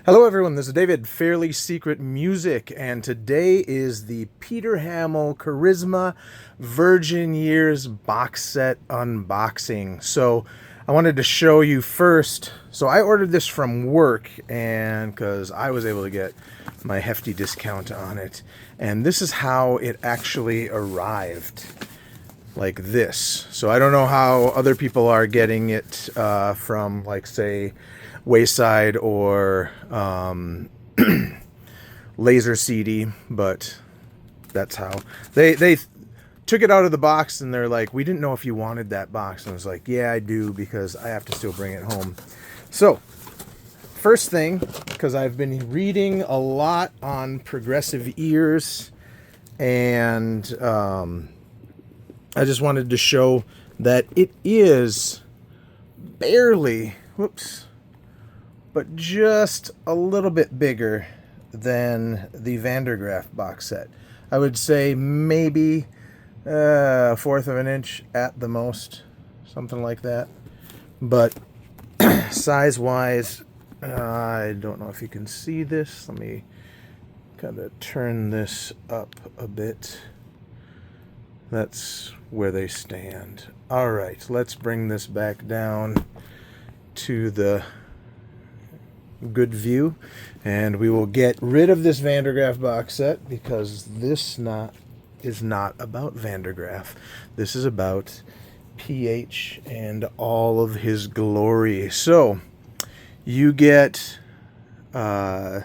Hello, everyone. This is David, Fairly Secret Music, and today is the Peter Hammill Charisma Virgin Years box set unboxing. So, I wanted to show you first. So, I ordered this from work, and because I was able to get my hefty discount on it, and this is how it actually arrived. Like this. So I don't know how other people are getting it from, like, say, Wayside or Laser CD, but that's how they took it out of the box, and they're like, we didn't know if you wanted that box. And I was like, yeah, I do, because I have to still bring it home. So first thing, because I've been reading a lot on progressive ears, and I just wanted to show that it is barely, whoops, but just a little bit bigger than the Vandergraaf box set. I would say maybe a fourth of an inch at the most, something like that. But size-wise, I don't know if you can see this. Let me kind of turn this up a bit. That's where they stand. All right, let's bring this back down to the good view, and we will get rid of this Vandergraaf box set, because this is not about Vandergraaf. This is about PH and all of his glory. So you get a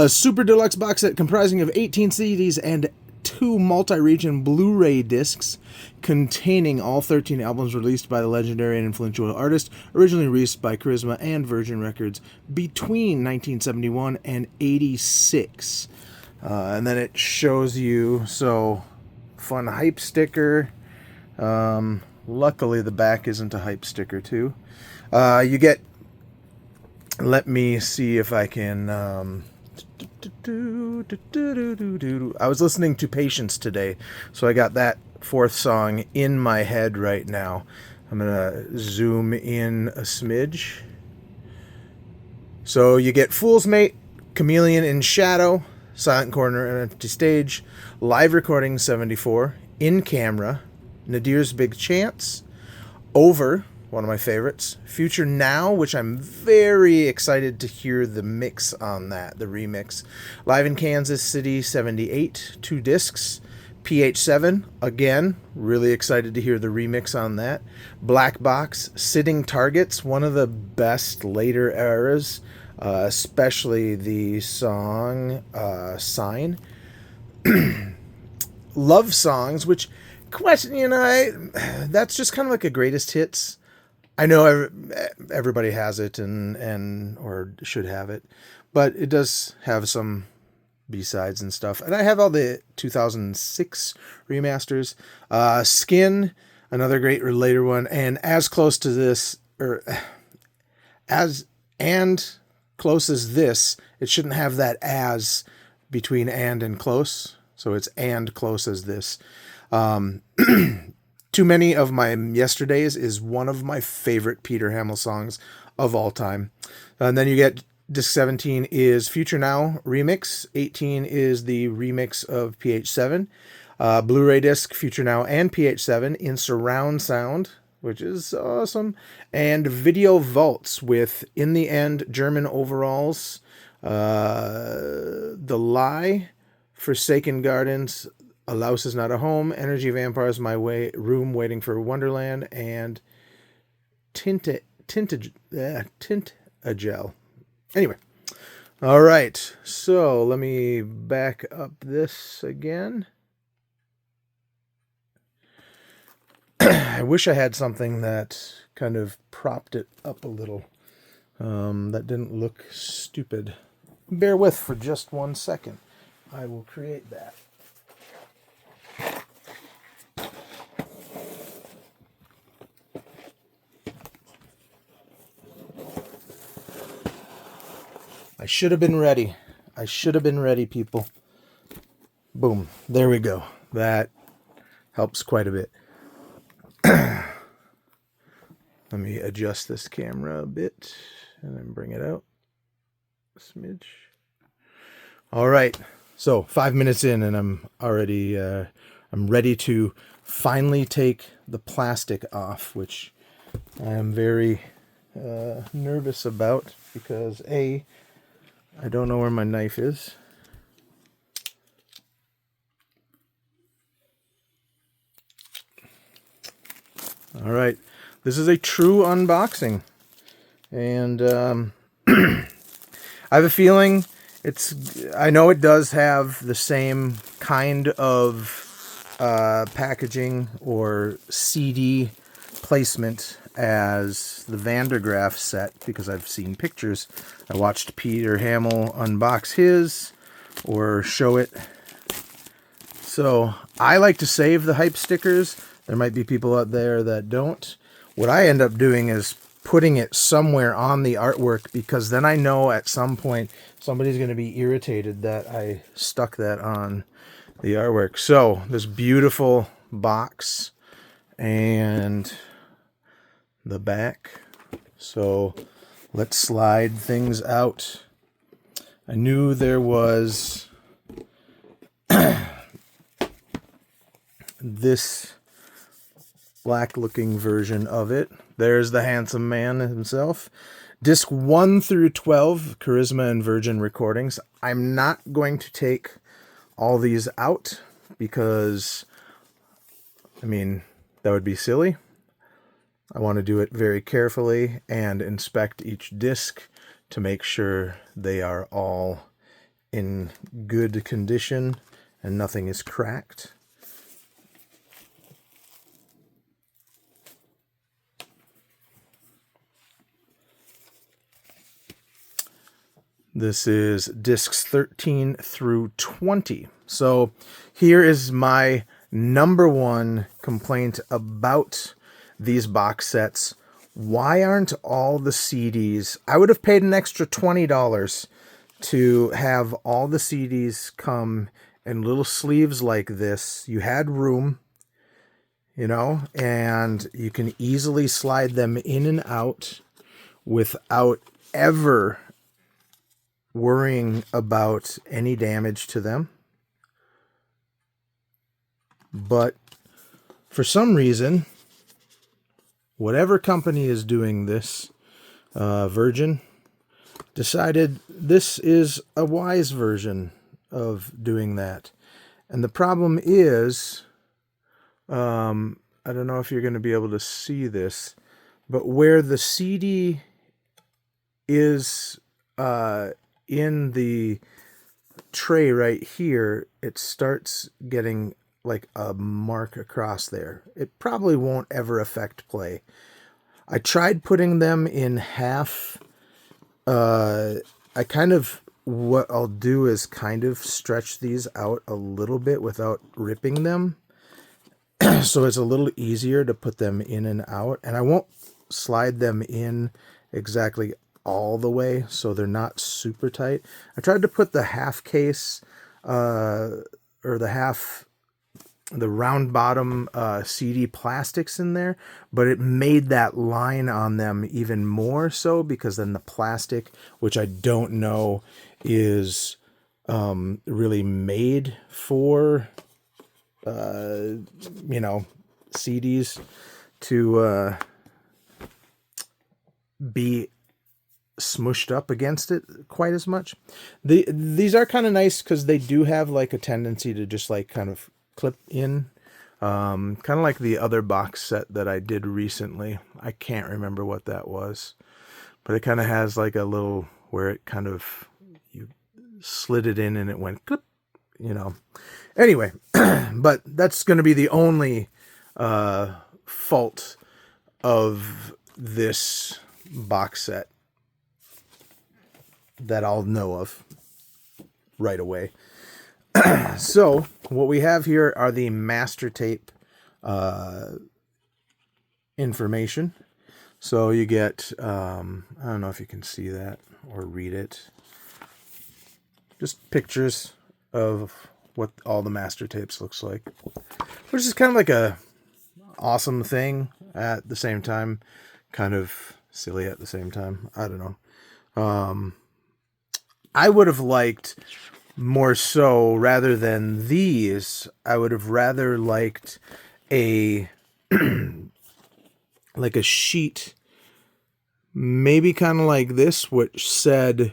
super deluxe box set comprising of 18 CDs and 2 multi-region Blu-ray discs containing all 13 albums released by the legendary and influential artist, originally released by Charisma and Virgin Records between 1971 and 86. And then it shows you, so, fun hype sticker. Luckily the back isn't a hype sticker too. You get, let me see if I can... I was listening to Patience today, so I got that fourth song in my head right now. I'm gonna zoom in a smidge. So you get Fool's Mate, Chameleon in Shadow, Silent Corner and Empty Stage, Live Recording 74, In Camera, Nadir's Big Chance, Over, one of my favorites, Future Now, which I'm very excited to hear the mix on that, the remix, Live in Kansas City 78, 2 discs, PH7, again, really excited to hear the remix on that, Black Box, Sitting Targets, one of the best later eras, especially the song Sign, Love Songs, which, question, that's just kind of like a greatest hits. I know everybody has it and or should have it, but it does have some B-sides and stuff. And I have all the 2006 remasters. Skin, another great later one, and As Close to This, or as and close as this. It shouldn't have that as between and close, so it's and close as this. Too Many of My Yesterdays is one of my favorite Peter Hammill songs of all time. And then you get disc 17 is Future Now remix. 18 is the remix of PH7. Blu-ray disc Future Now and PH7 in surround sound, which is awesome. And video vaults with In the End, German Overalls, The Lie, Forsaken Gardens, A Louse Is Not a Home, Energy Vampires, My Room Waiting for Wonderland, and Tint a Gel. Anyway, all right, so let me back up this again. I wish I had something that kind of propped it up a little, that didn't look stupid. Bear with for just 1 second. I will create that. I should have been ready. I should have been ready, people. Boom. There we go. That helps quite a bit. Let me adjust this camera a bit and then bring it out. Smidge. All right. So 5 minutes in, and I'm already I'm ready to finally take the plastic off, which I am very nervous about because I don't know where my knife is. All right, this is a true unboxing, and I have a feeling I know it does have the same kind of packaging or CD placement as the Vandergraaf set, because I've seen pictures. I watched Peter Hammill unbox his or show it. So I like to save the hype stickers. There might be people out there that don't. What I end up doing is putting it somewhere on the artwork, because then I know at some point somebody's going to be irritated that I stuck that on the artwork. So this beautiful box and the back. So let's slide things out. I knew there was this black looking version of it. There's the handsome man himself. Disc 1 through 12, Charisma and Virgin recordings. I'm not going to take all these out because, I mean, that would be silly. I want to do it very carefully and inspect each disc to make sure they are all in good condition and nothing is cracked. This is discs 13 through 20. So here is my number one complaint about these box sets. Why aren't all the CDs? I would have paid an extra $20 to have all the CDs come in little sleeves like this. You had room, you know, and you can easily slide them in and out without ever worrying about any damage to them. But for some reason, whatever company is doing this, Virgin, decided this is a wise version of doing that. And the problem is, I don't know if you're going to be able to see this, but where the CD is in the tray right here, it starts getting like a mark across there. It probably won't ever affect play. I tried putting them in half. What I'll do is kind of stretch these out a little bit without ripping them. So it's a little easier to put them in and out. And I won't slide them in exactly all the way, so they're not super tight. I tried to put the half case or the round bottom CD plastics in there, but it made that line on them even more so, because then the plastic, which I don't know is really made for CDs to be smushed up against it quite as much. These are kind of nice because they do have like a tendency to just like kind of clip in, kind of like the other box set that I did recently. I can't remember what that was, but it kind of has like a little where it kind of, you slid it in and it went clip, you know. Anyway, but that's going to be the only fault of this box set that I'll know of right away. So what we have here are the master tape information. So you get, I don't know if you can see that or read it, just pictures of what all the master tapes looks like, which is kind of like a awesome thing at the same time, kind of silly at the same time. I don't know. I would have liked more so, rather than these, I would have rather liked a like a sheet, maybe kind of like this, which said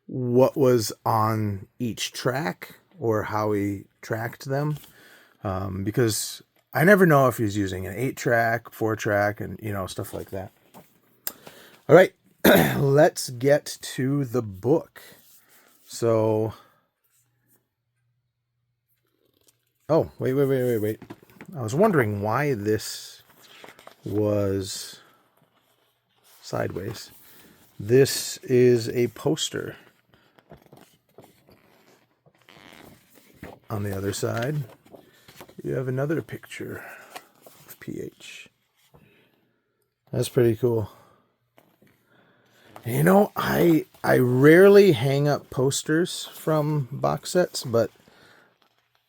what was on each track or how he tracked them, because I never know if he's using an 8-track, 4-track, and stuff like that. All right, let's get to the book. So, oh, wait. I was wondering why this was sideways. This is a poster. On the other side, you have another picture of PH. That's pretty cool. I rarely hang up posters from box sets, but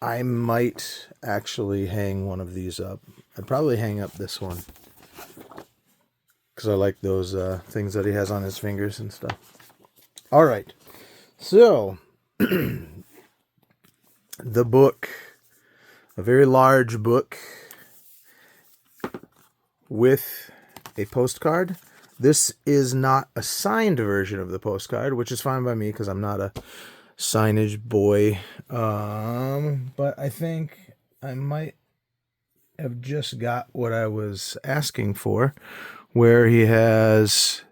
I might actually hang one of these up. I'd probably hang up this one because I like those things that he has on his fingers and stuff. All right, so the book, a very large book with a postcard. This is not a signed version of the postcard, which is fine by me because I'm not a signage boy. But I think I might have just got what I was asking for, where he has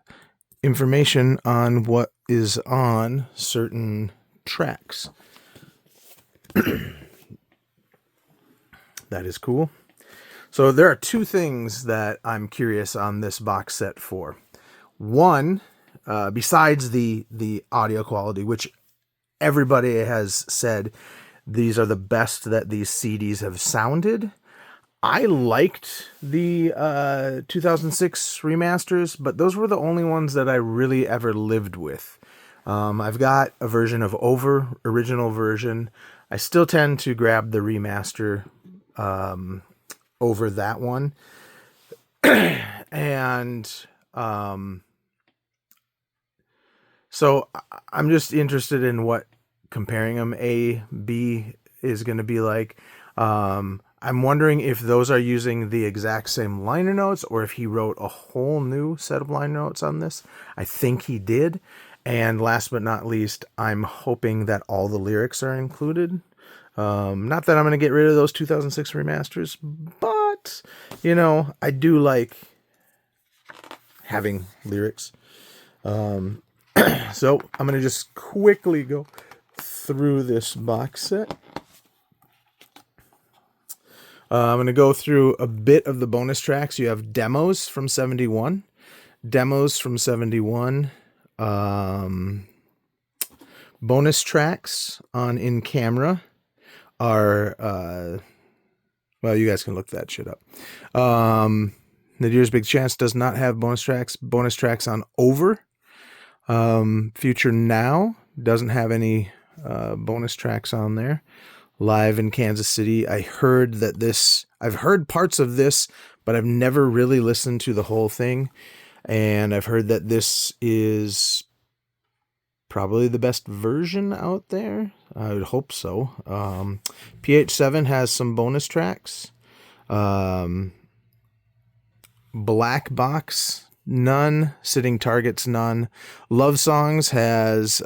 information on what is on certain tracks. That is cool. So there are two things that I'm curious on this box set for. One, besides the audio quality, which everybody has said these are the best that these CDs have sounded. I liked the 2006 remasters, but those were the only ones that I really ever lived with. I've got a version of original version. I still tend to grab the remaster over that one. And so I'm just interested in what comparing them A, B is going to be like. I'm wondering if those are using the exact same liner notes or if he wrote a whole new set of liner notes on this. I think he did. And last but not least, I'm hoping that all the lyrics are included. Not that I'm going to get rid of those 2006 remasters, but, I do like having lyrics. So I'm going to just quickly go through this box set. I'm going to go through a bit of the bonus tracks. You have demos from 71. Bonus tracks on In Camera are, well, you guys can look that shit up. Nadir's Big Chance does not have bonus tracks. Bonus tracks on Over. Future Now doesn't have any bonus tracks on there. Live in Kansas City. I've heard parts of this, but I've never really listened to the whole thing. And I've heard that this is probably the best version out there. I would hope so. PH7 has some bonus tracks. Black Box, none. Sitting Targets, none. Love Songs has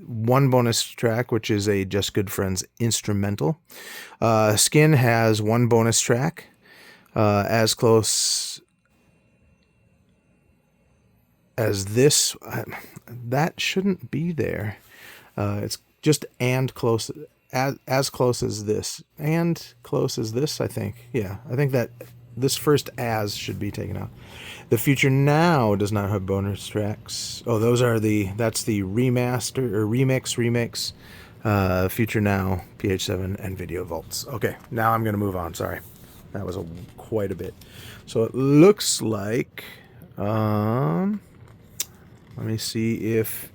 one bonus track, which is a Just Good Friends instrumental. Skin has one bonus track. As Close as This, that shouldn't be there. It's just and close, as close as this, and close as this, I think. Yeah, I think that this first as should be taken out. The Future Now does not have bonus tracks. Oh, that's the remaster or remix. Future Now, PH7, and Video Vaults. Okay, now I'm going to move on. Sorry. That was quite a bit. So it looks like, let me see if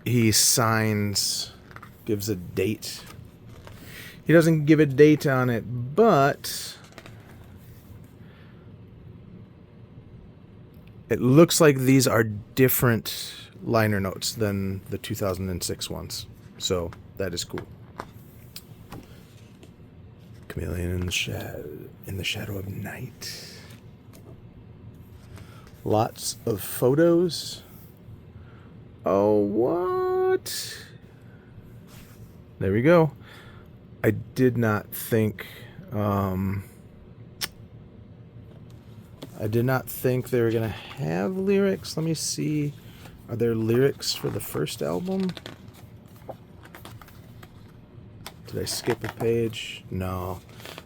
he gives a date. He doesn't give a date on it, but It looks like these are different liner notes than the 2006 ones. So that is cool. Chameleon in the shadow of night. Lots of photos. Oh, what? There we go. I did not think they were gonna have lyrics. Let me see. Are there lyrics for the first album? Did I skip a page? No.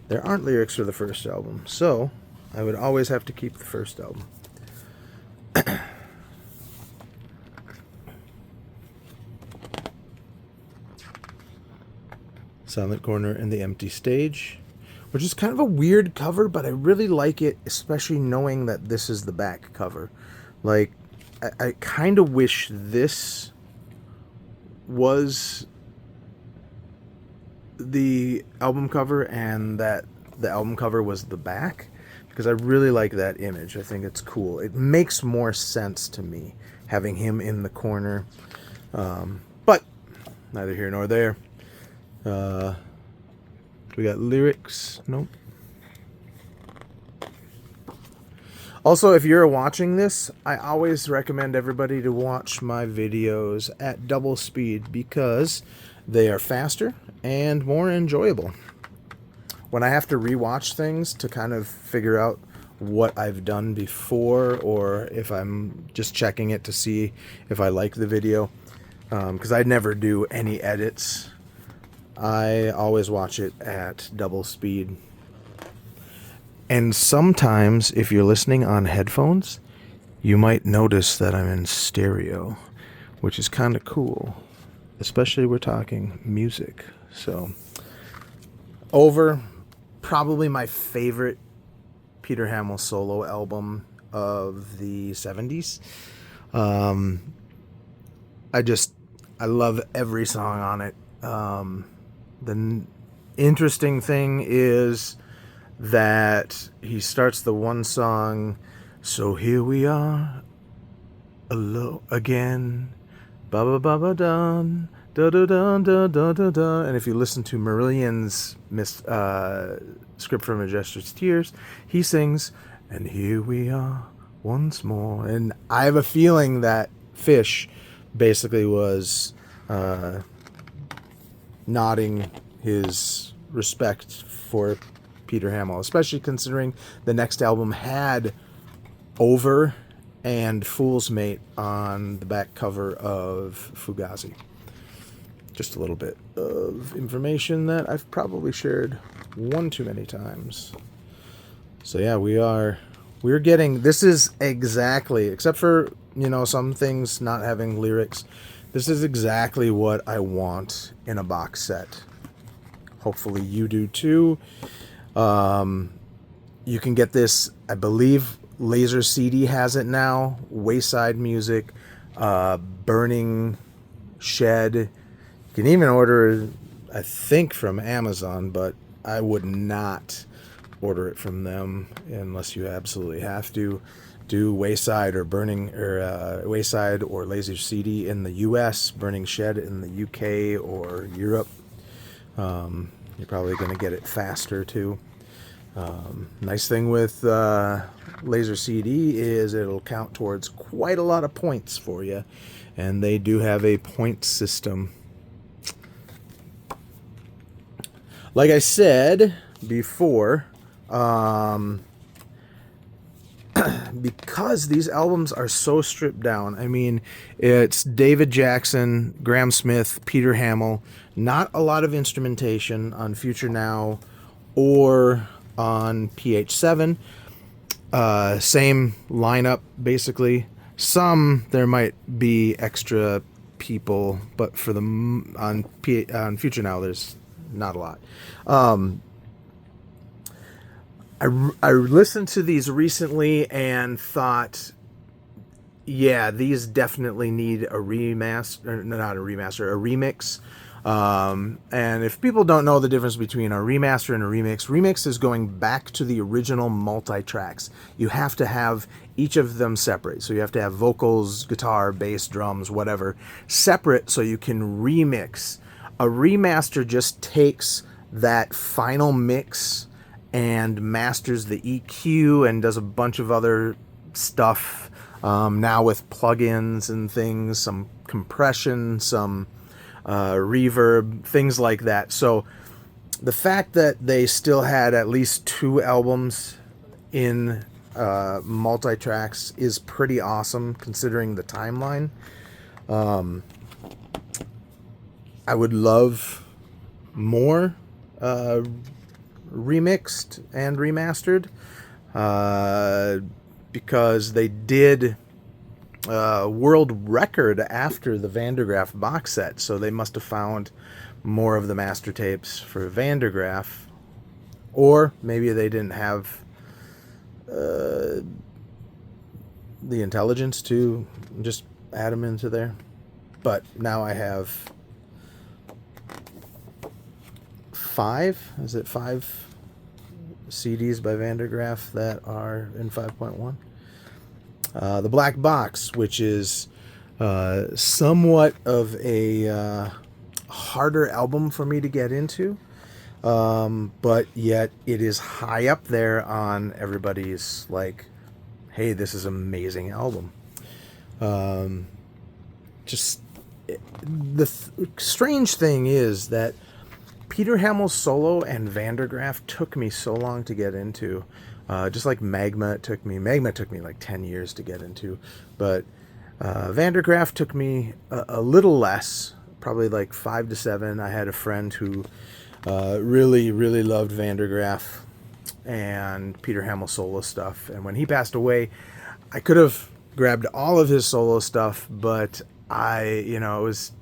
There aren't lyrics for the first album. So I would always have to keep the first album. Silent Corner and the Empty Stage, which is kind of a weird cover, but I really like it, especially knowing that this is the back cover. Like, I kind of wish this was the album cover and that the album cover was the back, because I really like that image. I think it's cool. It makes more sense to me having him in the corner, but neither here nor there. We got lyrics. Nope. Also, if you're watching this, I always recommend everybody to watch my videos at double speed because they are faster and more enjoyable. When I have to rewatch things to kind of figure out what I've done before, or if I'm just checking it to see if I like the video, because I never do any edits, I always watch it at double speed. And sometimes, if you're listening on headphones, you might notice that I'm in stereo, which is kind of cool, especially we're talking music. So, Over, probably my favorite Peter Hammill solo album of the 70s. I love every song on it. The interesting thing is that he starts the one song, so here we are, again, ba ba ba ba dun, da da da da da da da. And if you listen to Marillion's script for Majester's Tears, he sings, and here we are once more. And I have a feeling that Fish basically was nodding his respect for Peter Hammill, especially considering the next album had Over and Fool's Mate on the back cover of Fugazi. Just a little bit of information that I've probably shared one too many times. So yeah, we're getting, this is exactly, except for, some things not having lyrics, this is exactly what I want in a box set. Hopefully you do too. You can get this, I believe Laser CD has it now, Wayside Music, Burning Shed. You can even order, I think, from Amazon, but I would not order it from them unless you absolutely have to. Do Wayside or Wayside or Laser CD in the US, Burning Shed in the UK or Europe. You're probably going to get it faster too. Nice thing with Laser CD is it'll count towards quite a lot of points for you, and they do have a point system. Like I said before, because these albums are so stripped down, I mean, it's David Jackson, Graham Smith, Peter Hammill, not a lot of instrumentation on Future Now or on PH7. Same lineup, basically. There might be extra people, but for on Future Now, there's not a lot. I listened to these recently and thought, yeah, these definitely need a remaster, not a remaster, a remix. And if people don't know the difference between a remaster and a remix is going back to the original multi-tracks. You have to have each of them separate. So you have to have vocals, guitar, bass, drums, whatever, separate so you can remix. A remaster just takes that final mix and masters the EQ and does a bunch of other stuff, now with plugins and things, some compression, some reverb, things like that. So the fact that they still had at least 2 albums in multi-tracks is pretty awesome considering the timeline. I would love more remixed and remastered, because they did world record after the Vandergraaf box set, so they must have found more of the master tapes for Vandergraaf, or maybe they didn't have the intelligence to just add them into there. But now I have 5 CDs by Vandergraaf that are in 5.1. The Black Box, which is somewhat of a harder album for me to get into, but yet it is high up there on everybody's, like, hey, this is an amazing album. The strange thing is that Peter Hammill's solo and Vandergraaf took me so long to get into. Just like Magma took me like 10 years to get into. But Vandergraaf took me a little less, probably like 5 to 7. I had a friend who really, really loved Vandergraaf and Peter Hammill solo stuff. And when he passed away, I could have grabbed all of his solo stuff, but it was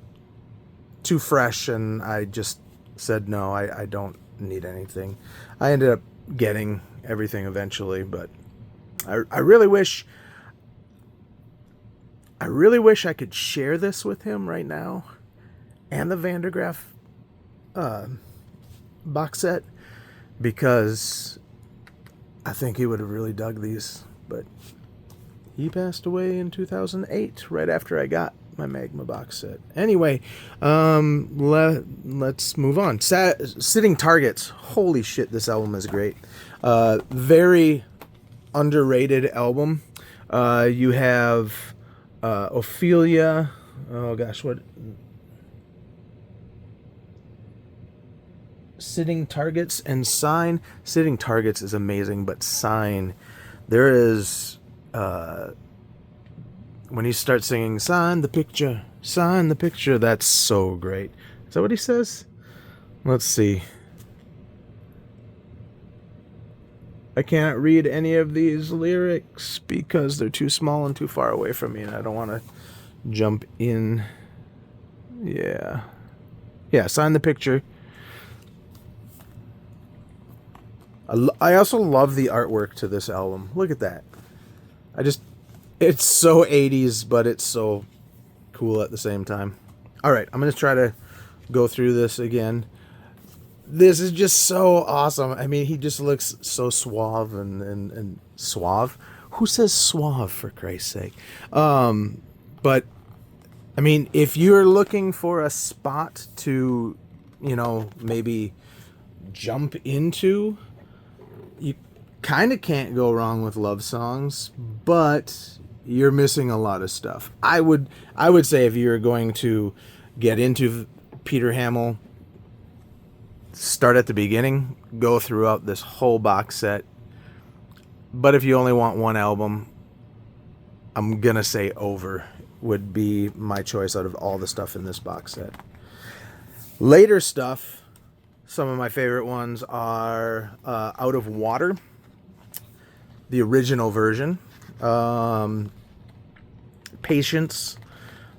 too fresh, and I just said, no, I don't need anything. I ended up getting everything eventually, but I really wish I could share this with him right now, and the Vandergraaf box set, because I think he would have really dug these. But he passed away in 2008, right after I got my Magma box set. Anyway, let's move on. Sitting Targets. Holy shit, this album is great. Very underrated album. You have Ophelia. Oh gosh, what? Sitting Targets and Sign. Sitting Targets is amazing, but Sign, there is when he starts singing sign the picture, that's so great. Is that what he says? Let's see. I can't read any of these lyrics because they're too small and too far away from me, and I don't want to jump in. Yeah, sign the picture. I also love the artwork to this album. Look at that. It's so 80s, but it's so cool at the same time. All right, I'm going to try to go through this again. This is just so awesome. I mean, he just looks so suave and suave. Who says suave, for Christ's sake? But, I mean, if you're looking for a spot to, maybe jump into, you kind of can't go wrong with love songs, but you're missing a lot of stuff. I would say if you're going to get into Peter Hammill, start at the beginning, go throughout this whole box set. But if you only want one album, I'm gonna say Over would be my choice out of all the stuff in this box set. Later stuff, some of my favorite ones are Out of Water, the original version. Patience.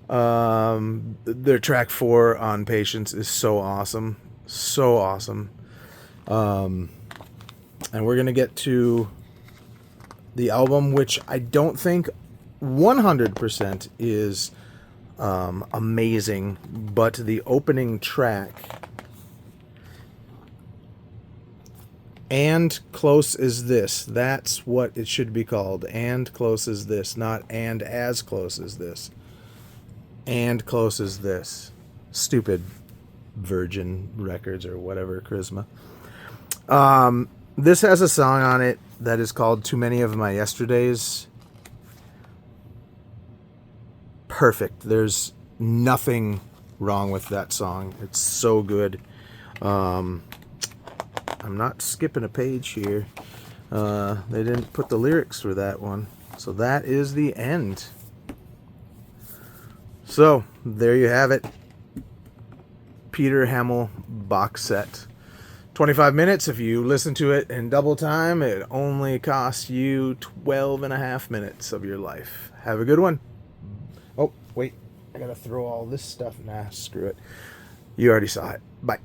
Their track 4 on Patience is so awesome. So awesome. And we're going to get to the album, which I don't think 100% is amazing. But the opening track, And Close As This, that's what it should be called. And Close As This, not And As Close As This. And Close As This. Stupid Virgin Records or whatever, Charisma. This has a song on it that is called Too Many of My Yesterdays. Perfect. There's nothing wrong with that song. It's so good. I'm not skipping a page here. They didn't put the lyrics for that one. So that is the end. So there you have it. Peter Hammill box set. 25 minutes. If you listen to it in double time, it only costs you 12 and a half minutes of your life. Have a good one. Oh, wait. I gotta throw all this stuff. Nah, screw it. You already saw it. Bye.